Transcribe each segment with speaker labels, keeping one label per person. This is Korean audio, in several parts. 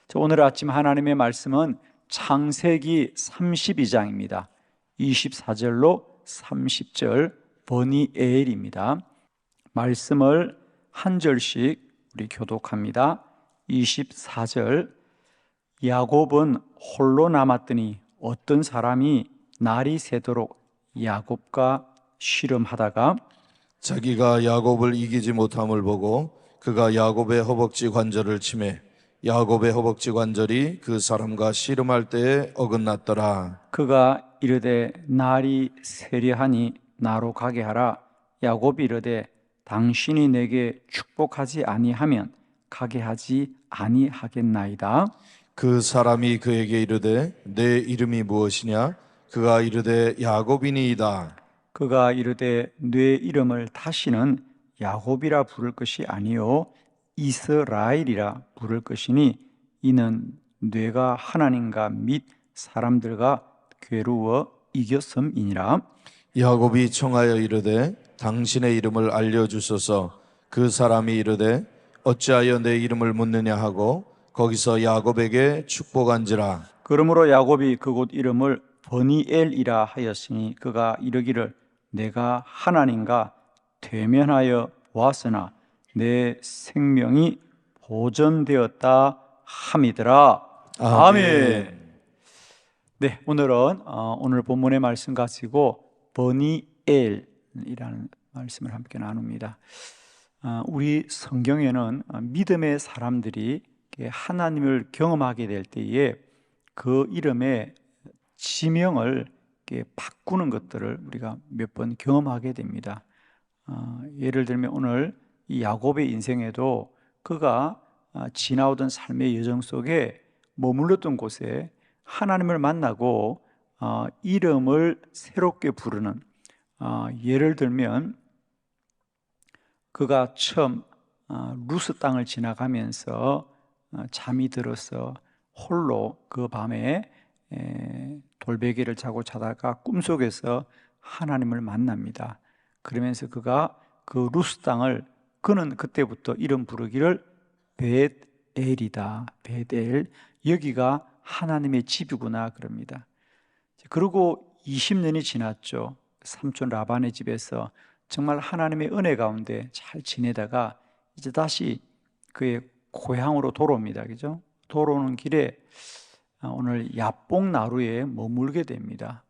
Speaker 1: 자, 오늘 아침 하나님의 말씀은 창세기 32장입니다. 24절로 30절 버니에엘입니다. 말씀을 한 절씩 우리 교독합니다. 24절, 야곱은 홀로 남았더니 어떤 사람이 날이 새도록 야곱과 씨름하다가
Speaker 2: 자기가 야곱을 이기지 못함을 보고 그가 야곱의 허벅지 관절을 치매 야곱의 허벅지 관절이 그 사람과 씨름할 때에 어긋났더라.
Speaker 1: 그가 이르되 날이 세려하니 나로 가게 하라. 야곱이 이르되 당신이 내게 축복하지 아니하면 가게 하지 아니하겠나이다.
Speaker 2: 그 사람이 그에게 이르되 내 이름이 무엇이냐? 그가 이르되 야곱이니이다.
Speaker 1: 그가 이르되 네 이름을 다시는 야곱이라 부를 것이 아니요 이스라엘이라 부를 것이니 이는 네가 하나님과 및 사람들과 괴로워 이겼음이니라.
Speaker 2: 야곱이 청하여 이르되 당신의 이름을 알려주소서. 그 사람이 이르되 어찌하여 내 이름을 묻느냐 하고 거기서 야곱에게 축복한지라.
Speaker 1: 그러므로 야곱이 그곳 이름을 버니엘이라 하였으니 그가 이르기를 내가 하나님과 대면하여 보았으나 내 생명이 보존되었다 함이더라. 아멘. 네, 오늘은 오늘 본문의 말씀 가지고 버니엘이라는 말씀을 함께 나눕니다. 우리 성경에는 믿음의 사람들이 하나님을 경험하게 될 때에 그 이름의 지명을 바꾸는 것들을 우리가 몇 번 경험하게 됩니다. 예를 들면 오늘 이 야곱의 인생에도 그가 지나오던 삶의 여정 속에 머물렀던 곳에 하나님을 만나고 이름을 새롭게 부르는, 예를 들면 그가 처음 루스 땅을 지나가면서 잠이 들어서 홀로 그 밤에 돌베개를 자고 자다가 꿈속에서 하나님을 만납니다. 그러면서 그가 그 루스 땅을, 그는 그때부터 이름 부르기를 벳엘이다, 벳엘, 여기가 하나님의 집이구나 그럽니다. 그리고 20년이 지났죠. 삼촌 라반의 집에서 정말 하나님의 은혜 가운데 잘 지내다가 이제 다시 그의 고향으로 돌아옵니다. 그죠? 돌아오는 길에 오늘 야뽕 나루에 머물게 됩니다.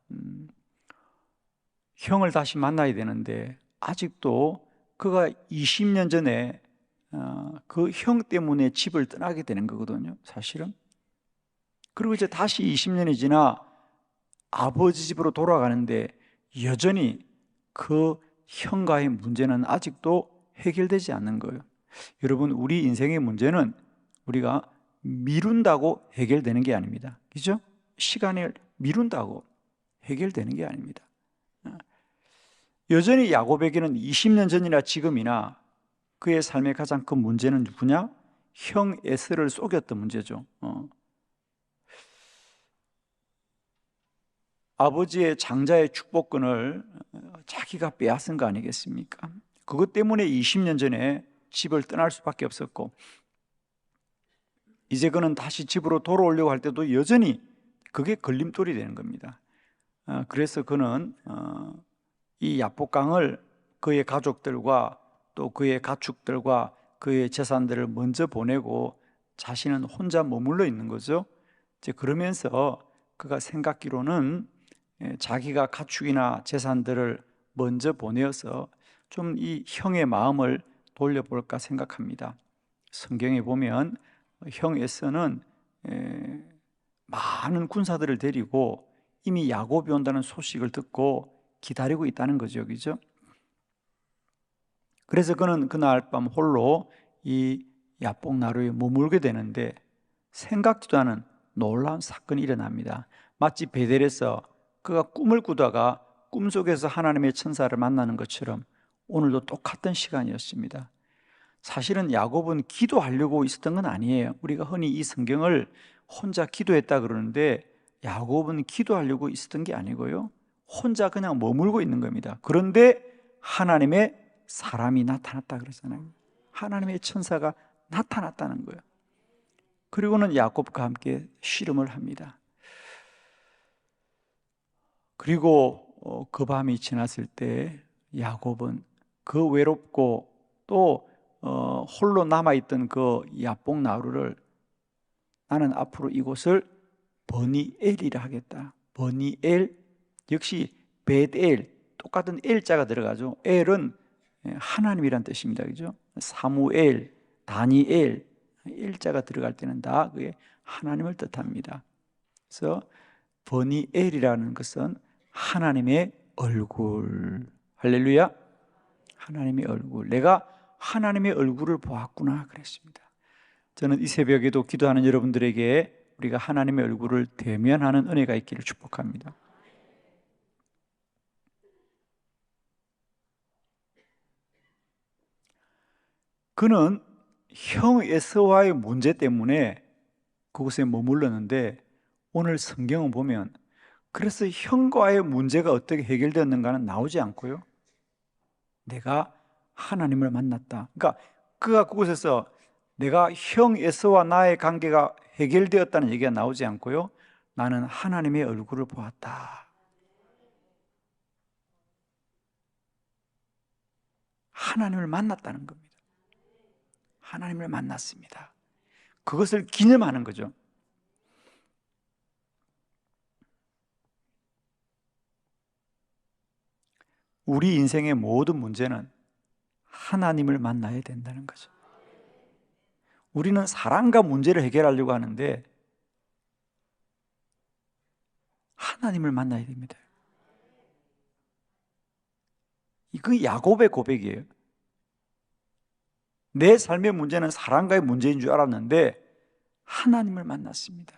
Speaker 1: 형을 다시 만나야 되는데 아직도 그가 20년 전에 그 형 때문에 집을 떠나게 되는 거거든요, 사실은. 그리고 이제 다시 20년이 지나 아버지 집으로 돌아가는데 여전히 그 형과의 문제는 아직도 해결되지 않는 거예요. 여러분, 우리 인생의 문제는 우리가 미룬다고 해결되는 게 아닙니다. 그죠? 시간을 미룬다고 해결되는 게 아닙니다. 여전히 야곱에게는 20년 전이나 지금이나 그의 삶의 가장 큰 문제는 누구냐? 형 에서를 속였던 문제죠. 아버지의 장자의 축복권을 자기가 빼앗은 거 아니겠습니까? 그것 때문에 20년 전에 집을 떠날 수밖에 없었고, 이제 그는 다시 집으로 돌아오려고 할 때도 여전히 그게 걸림돌이 되는 겁니다. 그래서 그는 이 야복강을 그의 가족들과 또 그의 가축들과 그의 재산들을 먼저 보내고 자신은 혼자 머물러 있는 거죠. 이제 그러면서 그가 생각기로는 자기가 가축이나 재산들을 먼저 보내어서 좀 이 형의 마음을 돌려볼까 생각합니다. 성경에 보면 형 에서는 많은 군사들을 데리고 이미 야곱이 온다는 소식을 듣고 기다리고 있다는 거죠, 그죠? 그래서 그는 그날 밤 홀로 이 야복 나루에 머물게 되는데 생각지도 않은 놀라운 사건이 일어납니다. 마치 베델에서 그가 꿈을 꾸다가 꿈속에서 하나님의 천사를 만나는 것처럼 오늘도 똑같은 시간이었습니다. 사실은 야곱은 기도하려고 있었던 건 아니에요. 우리가 흔히 이 성경을 혼자 기도했다 그러는데 야곱은 기도하려고 있었던 게 아니고요, 혼자 그냥 머물고 있는 겁니다. 그런데 하나님의 사람이 나타났다 그러잖아요. 하나님의 천사가 나타났다는 거예요. 그리고는 야곱과 함께 씨름을 합니다. 그리고 그 밤이 지났을 때 야곱은 그 외롭고 또 홀로 남아있던 그 야복 나루를 나는 앞으로 이곳을 버니엘이라 하겠다. 버니엘 역시 베델 똑같은 엘자가 들어가죠. 엘은 하나님이란 뜻입니다. 그죠? 사무엘, 다니엘 엘자가 들어갈 때는 다 그게 하나님을 뜻합니다. 그래서 버니엘이라는 것은 하나님의 얼굴. 할렐루야. 하나님의 얼굴. 내가 하나님의 얼굴을 보았구나 그랬습니다. 저는 이 새벽에도 기도하는 여러분들에게 우리가 하나님의 얼굴을 대면하는 은혜가 있기를 축복합니다. 그는 형 에서와의 문제 때문에 그곳에 머물렀는데 오늘 성경을 보면 그래서 형과의 문제가 어떻게 해결되었는가는 나오지 않고요. 내가 하나님을 만났다. 그러니까 그가 그곳에서 내가 형 에서와 나의 관계가 해결되었다는 얘기가 나오지 않고요. 나는 하나님의 얼굴을 보았다. 하나님을 만났다는 겁니다. 하나님을 만났습니다. 그것을 기념하는 거죠. 우리 인생의 모든 문제는 하나님을 만나야 된다는 거죠. 우리는 사람과 문제를 해결하려고 하는데 하나님을 만나야 됩니다. 이거 야곱의 고백이에요. 내 삶의 문제는 사람과의 문제인 줄 알았는데 하나님을 만났습니다.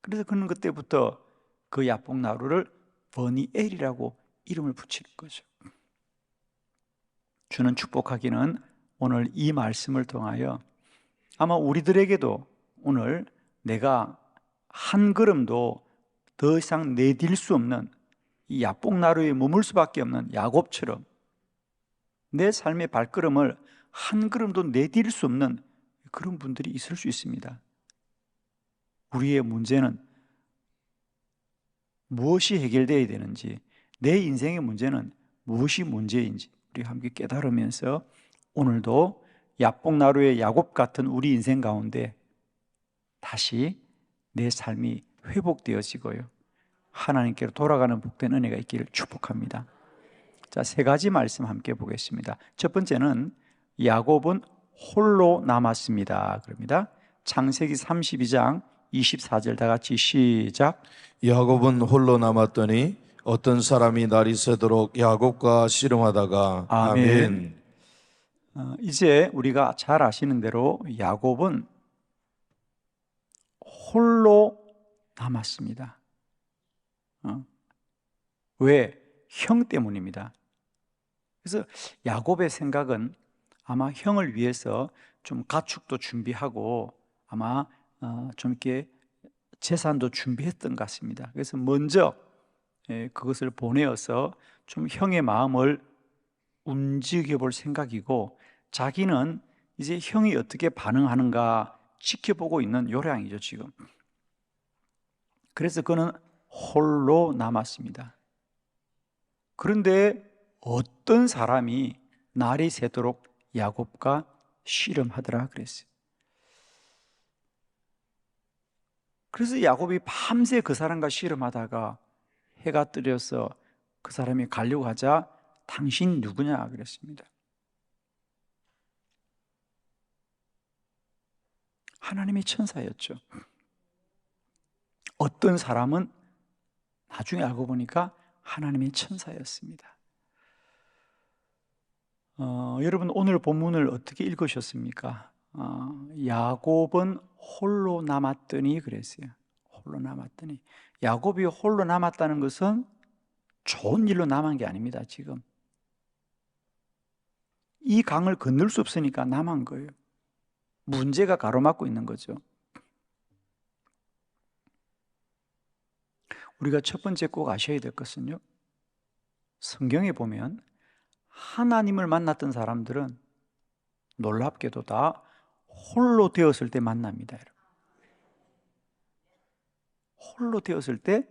Speaker 1: 그래서 그는 그때부터 그 야복 나루를 버니엘이라고 이름을 붙이는 거죠. 주는 축복하기는 오늘 이 말씀을 통하여 아마 우리들에게도 오늘 내가 한 걸음도 더 이상 내딜 수 없는 이 야복 나루에 머물 수밖에 없는 야곱처럼 내 삶의 발걸음을 한 걸음도 내딜 수 없는 그런 분들이 있을 수 있습니다. 우리의 문제는 무엇이 해결되어야 되는지, 내 인생의 문제는 무엇이 문제인지 우리 함께 깨달으면서 오늘도 야복나루의 야곱 같은 우리 인생 가운데 다시 내 삶이 회복되어지고요, 하나님께로 돌아가는 복된 은혜가 있기를 축복합니다. 자, 세 가지 말씀 함께 보겠습니다. 첫 번째는 야곱은 홀로 남았습니다. 그럽니다. 창세기 32장 24절 다 같이 시작.
Speaker 2: 야곱은 홀로 남았더니 어떤 사람이 날이 새도록 야곱과 씨름하다가
Speaker 1: 아멘. 이제 우리가 잘 아시는 대로 야곱은 홀로 남았습니다. 왜? 형 때문입니다. 그래서 야곱의 생각은 아마 형을 위해서 좀 가축도 준비하고 아마 좀 이렇게 재산도 준비했던 것 같습니다. 그래서 먼저 그것을 보내어서 좀 형의 마음을 움직여 볼 생각이고, 자기는 이제 형이 어떻게 반응하는가 지켜보고 있는 요량이죠 지금. 그래서 그는 홀로 남았습니다. 그런데 어떤 사람이 날이 새도록 야곱과 씨름하더라 그랬어요. 그래서 야곱이 밤새 그 사람과 씨름하다가 해가 뜨려서 그 사람이 가려고 하자 당신 누구냐 그랬습니다. 하나님의 천사였죠. 어떤 사람은 나중에 알고 보니까 하나님의 천사였습니다. 여러분 오늘 본문을 어떻게 읽으셨습니까? 야곱은 홀로 남았더니 그랬어요. 홀로 남았더니. 야곱이 홀로 남았다는 것은 좋은 일로 남은 게 아닙니다. 지금 이 강을 건널 수 없으니까 남은 거예요. 문제가 가로막고 있는 거죠. 우리가 첫 번째 꼭 아셔야 될 것은요, 성경에 보면 하나님을 만났던 사람들은 놀랍게도 다 홀로 되었을 때 만납니다, 여러분. 홀로 되었을 때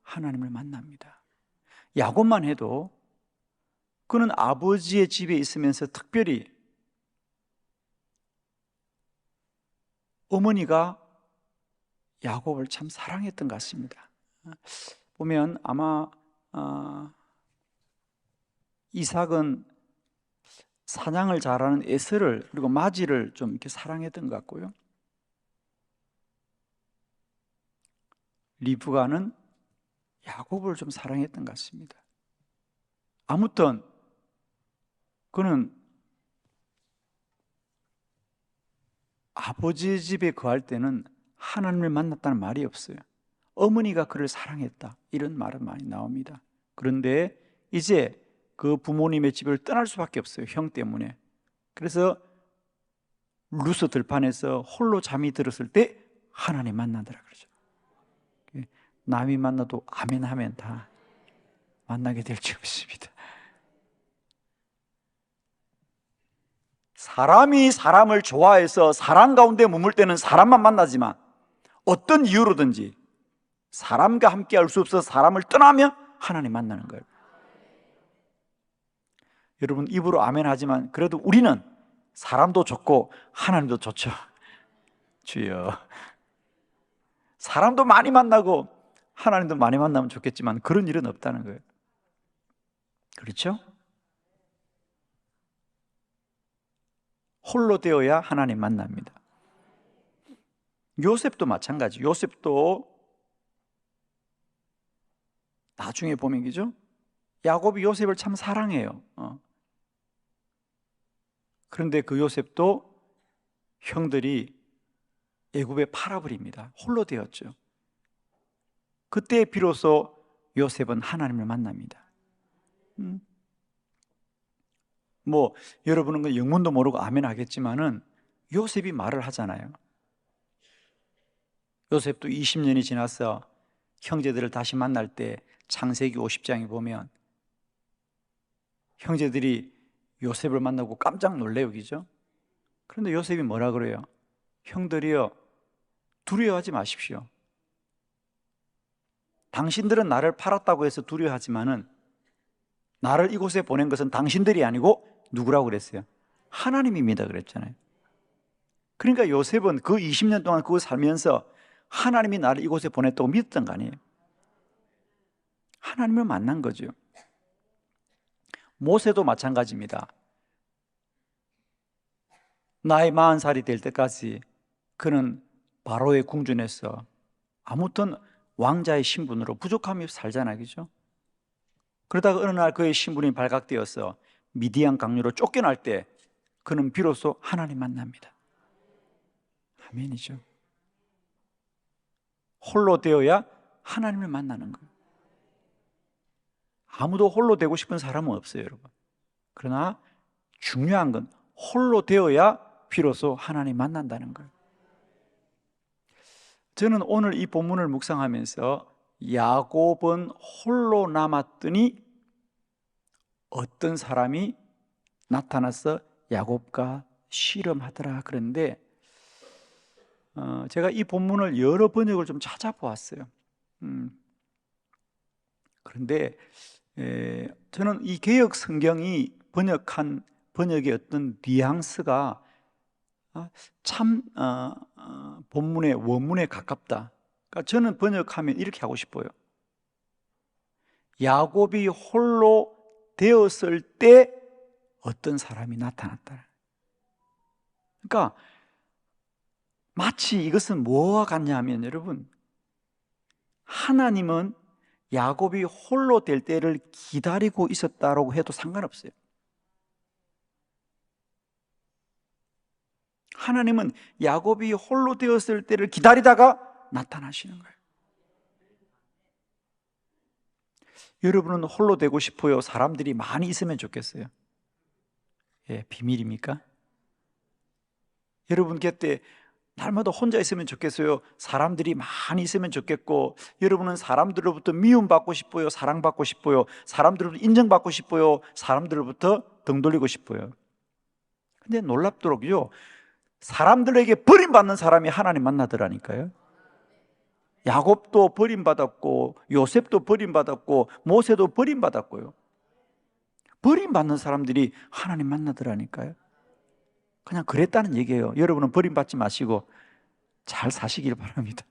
Speaker 1: 하나님을 만납니다. 야곱만 해도 그는 아버지의 집에 있으면서 특별히 어머니가 야곱을 참 사랑했던 것 같습니다. 보면 아마 이삭은 사냥을 잘하는 에서를 그리고 마지를 좀 이렇게 사랑했던 것 같고요. 리브가는 야곱을 좀 사랑했던 것 같습니다. 아무튼 그는 아버지 집에 거할 때는 하나님을 만났다는 말이 없어요. 어머니가 그를 사랑했다, 이런 말은 많이 나옵니다. 그런데 이제 그 부모님의 집을 떠날 수밖에 없어요, 형 때문에. 그래서 루스 들판에서 홀로 잠이 들었을 때 하나님 만나더라 그러죠. 남이 만나도 아멘 하면 다 만나게 될지 없습니다. 사람이 사람을 좋아해서 사람 가운데 머물 때는 사람만 만나지만 어떤 이유로든지 사람과 함께 할 수 없어서 사람을 떠나면 하나님 만나는 거예요. 여러분 입으로 아멘 하지만 그래도 우리는 사람도 좋고 하나님도 좋죠. 주여. 사람도 많이 만나고 하나님도 많이 만나면 좋겠지만 그런 일은 없다는 거예요. 그렇죠? 홀로 되어야 하나님 만납니다. 요셉도 마찬가지. 요셉도 나중에 보면 그죠? 야곱이 요셉을 참 사랑해요. 그런데 그 요셉도 형들이 애굽에 팔아버립니다. 홀로 되었죠. 그때 비로소 요셉은 하나님을 만납니다. 뭐 여러분은 그 영문도 모르고 아멘 하겠지만은 요셉이 말을 하잖아요. 요셉도 20년이 지나서 형제들을 다시 만날 때 창세기 50장에 보면 형제들이 요셉을 만나고 깜짝 놀래요, 그죠? 그런데 요셉이 뭐라 그래요? 형들이여, 두려워하지 마십시오. 당신들은 나를 팔았다고 해서 두려워하지만은 나를 이곳에 보낸 것은 당신들이 아니고 누구라고 그랬어요? 하나님입니다 그랬잖아요. 그러니까 요셉은 그 20년 동안 그거 살면서 하나님이 나를 이곳에 보냈다고 믿었던 거 아니에요. 하나님을 만난 거죠. 모세도 마찬가지입니다. 나이 40살이 될 때까지 그는 바로의 궁전에서 아무튼 왕자의 신분으로 부족함이 없이 살잖아요, 그죠? 그러다가 어느 날 그의 신분이 발각되어서 미디안 강요로 쫓겨날 때 그는 비로소 하나님 만납니다. 아멘이죠. 홀로 되어야 하나님을 만나는 거예요. 아무도 홀로 되고 싶은 사람은 없어요, 여러분. 그러나 중요한 건 홀로 되어야 비로소 하나님 만난다는 거예요. 저는 오늘 이 본문을 묵상하면서 야곱은 홀로 남았더니 어떤 사람이 나타나서 야곱과 씨름하더라 그런데 제가 이 본문을 여러 번역을 좀 찾아보았어요. 그런데 저는 이 개역 성경이 번역한 번역의 어떤 뉘앙스가 참 본문의 원문에 가깝다. 그러니까 저는 번역하면 이렇게 하고 싶어요. 야곱이 홀로 되었을 때 어떤 사람이 나타났다. 그러니까 마치 이것은 뭐와 같냐 하면 여러분, 하나님은 야곱이 홀로 될 때를 기다리고 있었다라고 해도 상관없어요. 하나님은 야곱이 홀로 되었을 때를 기다리다가 나타나시는 거예요. 여러분은 홀로 되고 싶어요? 사람들이 많이 있으면 좋겠어요? 예, 비밀입니까? 여러분 곁에 날마다 혼자 있으면 좋겠어요? 사람들이 많이 있으면 좋겠고, 여러분은 사람들로부터 미움받고 싶어요? 사랑받고 싶어요? 사람들로부터 인정받고 싶어요? 사람들로부터 등 돌리고 싶어요? 근데 놀랍도록요, 사람들에게 버림받는 사람이 하나님 만나더라니까요. 야곱도 버림받았고 요셉도 버림받았고 모세도 버림받았고요. 버림받는 사람들이 하나님 만나더라니까요. 그냥 그랬다는 얘기예요. 여러분은 버림받지 마시고 잘 사시길 바랍니다.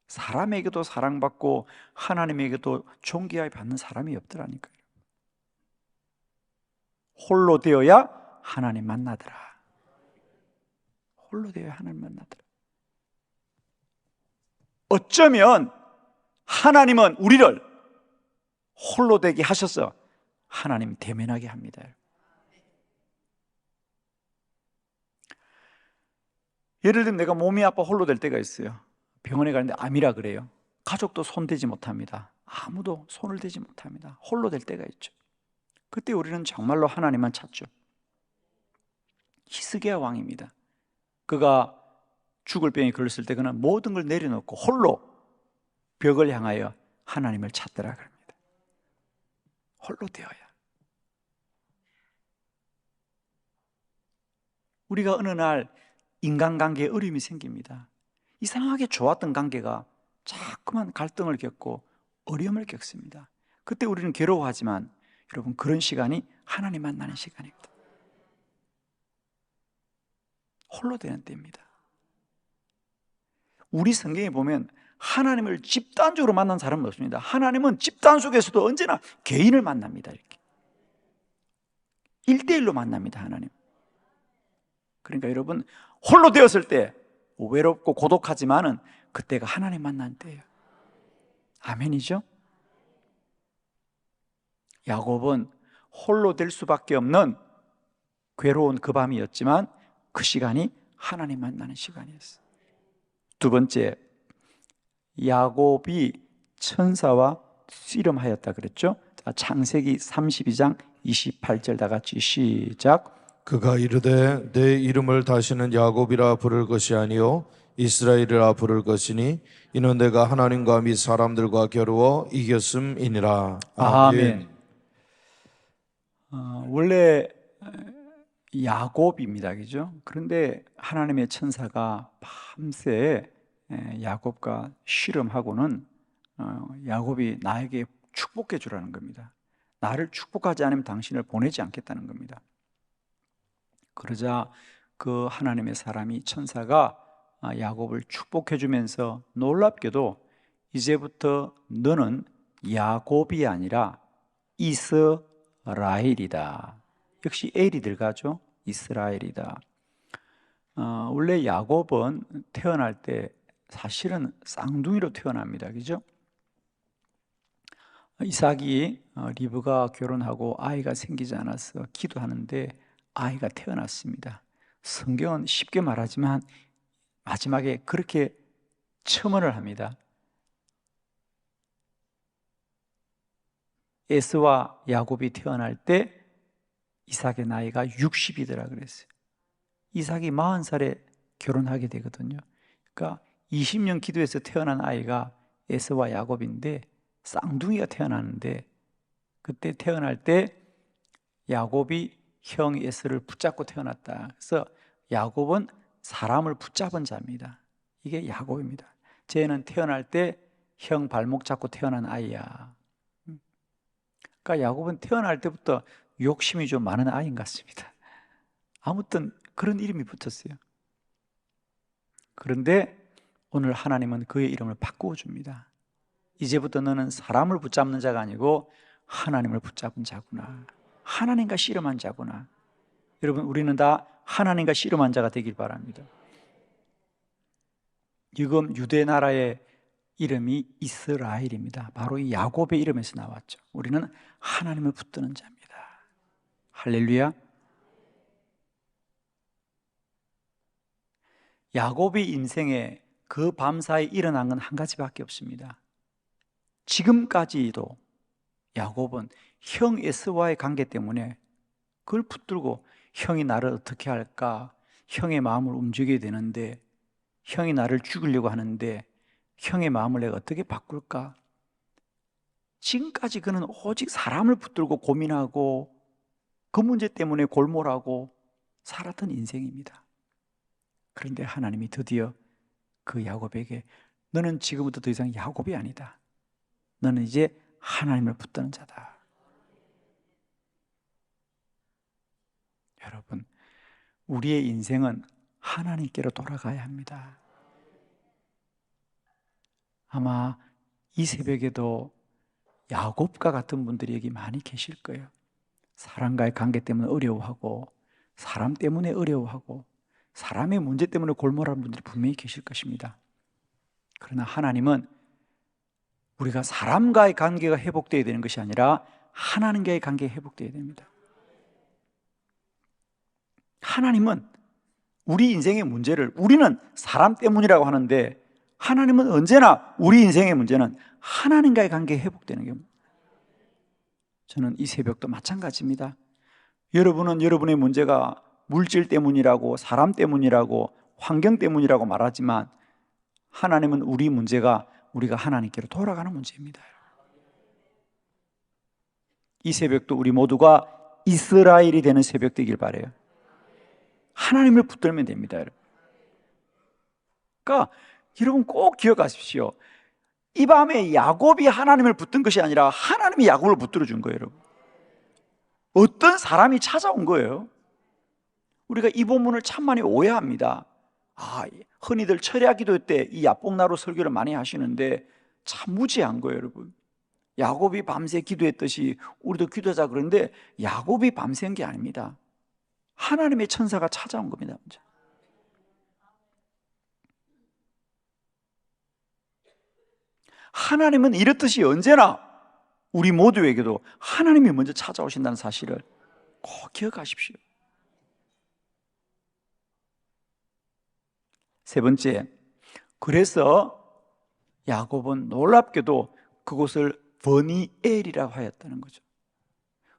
Speaker 1: 사람에게도 사랑받고 하나님에게도 존귀하게 받는 사람이 없더라니까요. 홀로 되어야 하나님 만나더라. 홀로 되어야 하나님 만나더라. 어쩌면 하나님은 우리를 홀로 되게 하셔서 하나님 대면하게 합니다. 예를 들면 내가 몸이 아파 홀로 될 때가 있어요. 병원에 가는데 암이라 그래요. 가족도 손대지 못합니다. 아무도 손을 대지 못합니다. 홀로 될 때가 있죠. 그때 우리는 정말로 하나님만 찾죠. 히스기야 왕입니다. 그가 죽을 병에 걸렸을 때 그는 모든 걸 내려놓고 홀로 벽을 향하여 하나님을 찾더라 그럽니다. 홀로 되어야. 우리가 어느 날 인간관계에 어려움이 생깁니다. 이상하게 좋았던 관계가 자꾸만 갈등을 겪고 어려움을 겪습니다. 그때 우리는 괴로워하지만 여러분, 그런 시간이 하나님 만나는 시간입니다. 홀로 되는 때입니다. 우리 성경에 보면 하나님을 집단적으로 만난 사람은 없습니다. 하나님은 집단 속에서도 언제나 개인을 만납니다. 이렇게 1대1로 만납니다. 하나님. 그러니까 여러분, 홀로 되었을 때 외롭고 고독하지만은 그때가 하나님 만난 때예요. 아멘이죠? 야곱은 홀로 될 수밖에 없는 괴로운 그 밤이었지만 그 시간이 하나님 만나는 시간이었어요. 두 번째, 야곱이 천사와 씨름하였다 그랬죠? 자, 창세기 32장 28절 다 같이 시작.
Speaker 2: 그가 이르되 내 이름을 다시는 야곱이라 부를 것이 아니요 이스라엘이라 부를 것이니 이는 내가 하나님과 및 사람들과 겨루어 이겼음이니라.
Speaker 1: 아멘. 원래 야곱입니다, 그죠? 그런데 하나님의 천사가 밤새 야곱과 씨름하고는 야곱이 나에게 축복해 주라는 겁니다. 나를 축복하지 않으면 당신을 보내지 않겠다는 겁니다. 그러자 그 하나님의 사람이 천사가 야곱을 축복해 주면서 놀랍게도 이제부터 너는 야곱이 아니라 이스라엘이다. 역시 엘이 들어가죠. 이스라엘이다. 원래 야곱은 태어날 때 사실은 쌍둥이로 태어납니다. 그죠? 이삭이 리브가 결혼하고 아이가 생기지 않아서 기도하는데 아이가 태어났습니다. 성경은 쉽게 말하지만 마지막에 그렇게 첨언을 합니다. 에스와 야곱이 태어날 때 이삭의 나이가 60이더라 그랬어요. 이삭이 40살에 결혼하게 되거든요. 그러니까 20년 기도해서 태어난 아이가 에스와 야곱인데 쌍둥이가 태어나는데 그때 태어날 때 야곱이 형 에스를 붙잡고 태어났다. 그래서 야곱은 사람을 붙잡은 자입니다. 이게 야곱입니다. 쟤는 태어날 때 형 발목 잡고 태어난 아이야. 그러니까 야곱은 태어날 때부터 욕심이 좀 많은 아이인 것 같습니다. 아무튼 그런 이름이 붙었어요. 그런데 오늘 하나님은 그의 이름을 바꾸어 줍니다. 이제부터 너는 사람을 붙잡는 자가 아니고 하나님을 붙잡은 자구나. 하나님과 씨름한 자구나. 여러분, 우리는 다 하나님과 씨름한 자가 되길 바랍니다. 지금 유대 나라의 이름이 이스라엘입니다. 바로 이 야곱의 이름에서 나왔죠. 우리는 하나님을 붙드는 자입니다. 할렐루야. 야곱의 인생에 그 밤사이 일어난 건 한 가지밖에 없습니다. 지금까지도 야곱은 형 에스와의 관계 때문에 그걸 붙들고 형이 나를 어떻게 할까? 형의 마음을 움직여야 되는데 형이 나를 죽이려고 하는데 형의 마음을 내가 어떻게 바꿀까? 지금까지 그는 오직 사람을 붙들고 고민하고 그 문제 때문에 골몰하고 살았던 인생입니다. 그런데 하나님이 드디어 그 야곱에게 너는 지금부터 더 이상 야곱이 아니다. 너는 이제 하나님을 붙드는 자다. 여러분, 우리의 인생은 하나님께로 돌아가야 합니다. 아마 이 새벽에도 야곱과 같은 분들이 여기 많이 계실 거예요. 사람과의 관계 때문에 어려워하고 사람 때문에 어려워하고 사람의 문제 때문에 골몰하는 분들이 분명히 계실 것입니다. 그러나 하나님은 우리가 사람과의 관계가 회복되어야 되는 것이 아니라 하나님과의 관계가 회복되어야 됩니다. 하나님은 우리 인생의 문제를 우리는 사람 때문이라고 하는데 하나님은 언제나 우리 인생의 문제는 하나님과의 관계가 회복되는 겁니다. 저는 이 새벽도 마찬가지입니다. 여러분은 여러분의 문제가 물질 때문이라고 사람 때문이라고 환경 때문이라고 말하지만 하나님은 우리 문제가 우리가 하나님께로 돌아가는 문제입니다. 이 새벽도 우리 모두가 이스라엘이 되는 새벽 되길 바라요. 하나님을 붙들면 됩니다, 여러분. 그러니까 여러분 꼭 기억하십시오. 이 밤에 야곱이 하나님을 붙든 것이 아니라 하나님이 야곱을 붙들어 준 거예요, 여러분. 어떤 사람이 찾아온 거예요. 우리가 이 본문을 참 많이 오해합니다. 흔히들 철야 기도 때 이 야복나루 설교를 많이 하시는데 참 무지한 거예요, 여러분. 야곱이 밤새 기도했듯이 우리도 기도하자 그러는데 야곱이 밤샌 게 아닙니다. 하나님의 천사가 찾아온 겁니다. 하나님은 이렇듯이 언제나 우리 모두에게도 하나님이 먼저 찾아오신다는 사실을 꼭 기억하십시오. 세 번째, 그래서 야곱은 놀랍게도 그곳을 버니엘이라고 하였다는 거죠.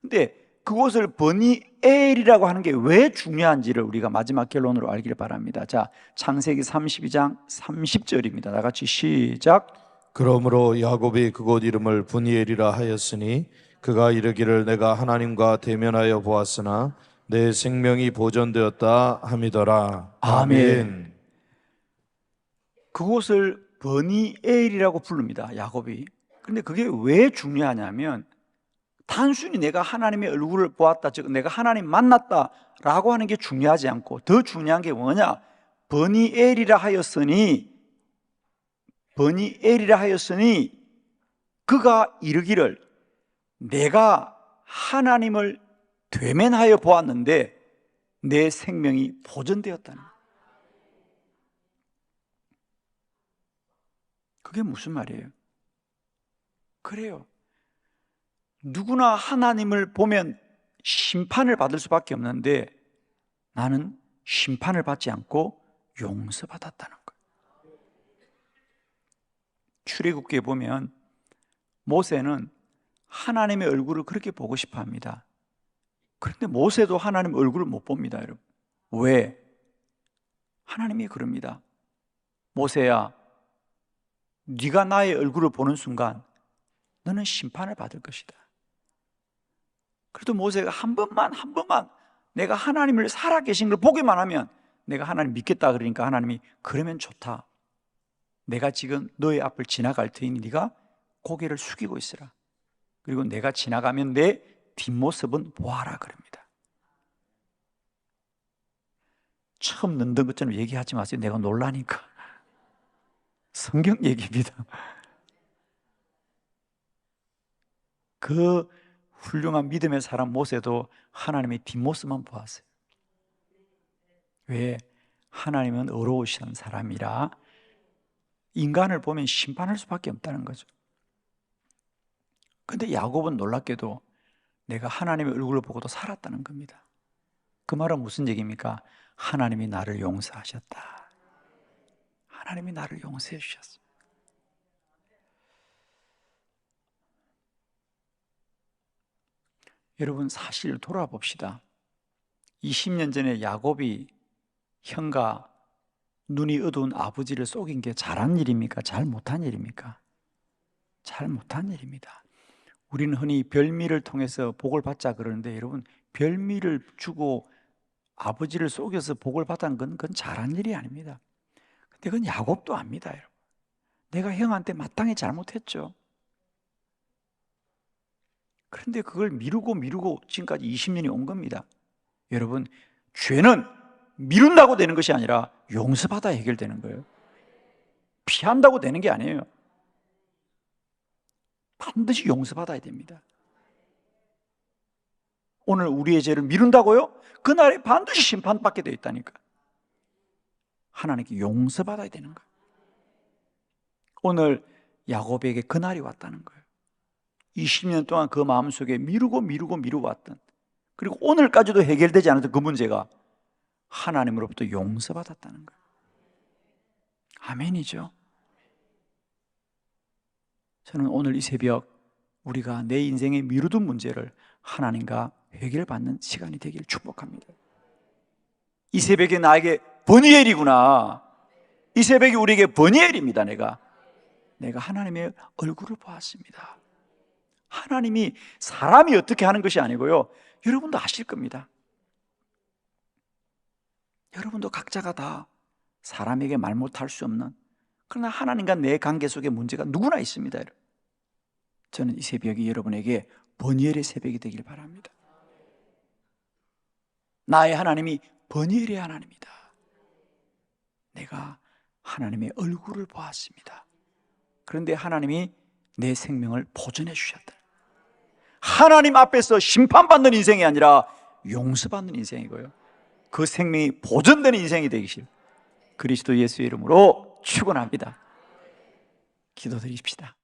Speaker 1: 근데 그곳을 버니엘이라고 하는 게 왜 중요한지를 우리가 마지막 결론으로 알기를 바랍니다. 자, 창세기 32장 30절입니다. 다 같이 시작.
Speaker 2: 그러므로 야곱이 그곳 이름을 브니엘이라 하였으니 그가 이르기를 내가 하나님과 대면하여 보았으나 내 생명이 보존되었다 함이더라.
Speaker 1: 아멘. 그곳을 버니엘이라고 부릅니다, 야곱이. 그런데 그게 왜 중요하냐면 단순히 내가 하나님의 얼굴을 보았다, 즉 내가 하나님 만났다라고 하는 게 중요하지 않고 더 중요한 게 뭐냐? 버니엘이라 하였으니 그가 이르기를 내가 하나님을 대면하여 보았는데 내 생명이 보존되었다는 거예요. 그게 무슨 말이에요? 그래요. 누구나 하나님을 보면 심판을 받을 수밖에 없는데 나는 심판을 받지 않고 용서받았다는 거예요. 출애굽기에 보면 모세는 하나님의 얼굴을 그렇게 보고 싶어 합니다. 그런데 모세도 하나님의 얼굴을 못 봅니다, 여러분. 왜? 하나님이 그럽니다. 모세야, 네가 나의 얼굴을 보는 순간 너는 심판을 받을 것이다. 그래도 모세가 한 번만 내가 하나님을 살아계신 걸 보기만 하면 내가 하나님 믿겠다 그러니까 하나님이 그러면 좋다. 내가 지금 너의 앞을 지나갈 테니 네가 고개를 숙이고 있으라. 그리고 내가 지나가면 내 뒷모습은 보아라 그럽니다. 처음 넣는 것처럼 얘기하지 마세요. 내가 놀라니까. 성경 얘기입니다. 그 훌륭한 믿음의 사람 모세도 하나님의 뒷모습만 보았어요. 왜? 하나님은 어려우신 사람이라 인간을 보면 심판할 수밖에 없다는 거죠. 그런데 야곱은 놀랍게도 내가 하나님의 얼굴을 보고도 살았다는 겁니다. 그 말은 무슨 얘기입니까? 하나님이 나를 용서하셨다. 하나님이 나를 용서해 주셨어요. 여러분 사실 돌아봅시다. 20년 전에 야곱이 형과 눈이 어두운 아버지를 속인 게 잘한 일입니까? 잘 못한 일입니까? 잘 못한 일입니다. 우리는 흔히 별미를 통해서 복을 받자 그러는데 여러분, 별미를 주고 아버지를 속여서 복을 받다는 건 그건 잘한 일이 아닙니다. 근데 그건 야곱도 압니다, 여러분. 내가 형한테 마땅히 잘못했죠. 그런데 그걸 미루고 지금까지 20년이 온 겁니다. 여러분, 죄는 미룬다고 되는 것이 아니라 용서받아 해결되는 거예요. 피한다고 되는 게 아니에요. 반드시 용서받아야 됩니다. 오늘 우리의 죄를 미룬다고요? 그날에 반드시 심판받게 되어 있다니까. 하나님께 용서받아야 되는 거예요. 오늘 야곱에게 그날이 왔다는 거예요. 20년 동안 그 마음속에 미루고 왔던, 그리고 오늘까지도 해결되지 않았던 그 문제가 하나님으로부터 용서받았다는 거예요. 아멘이죠. 저는 오늘 이 새벽 우리가 내 인생에 미루던 문제를 하나님과 해결받는 시간이 되길 축복합니다. 이 새벽에 나에게 버니엘이구나. 이 새벽에 우리에게 버니엘입니다. 내가 하나님의 얼굴을 보았습니다. 하나님이 사람이 어떻게 하는 것이 아니고요, 여러분도 아실 겁니다. 여러분도 각자가 다 사람에게 말 못할 수 없는, 그러나 하나님과 내 관계 속에 문제가 누구나 있습니다. 저는 이 새벽이 여러분에게 버니엘의 새벽이 되길 바랍니다. 나의 하나님이 버니엘의 하나님이다. 내가 하나님의 얼굴을 보았습니다. 그런데 하나님이 내 생명을 보존해 주셨다. 하나님 앞에서 심판받는 인생이 아니라 용서받는 인생이고요, 그 생명이 보존되는 인생이 되기를 그리스도 예수의 이름으로 축원합니다. 기도드립시다.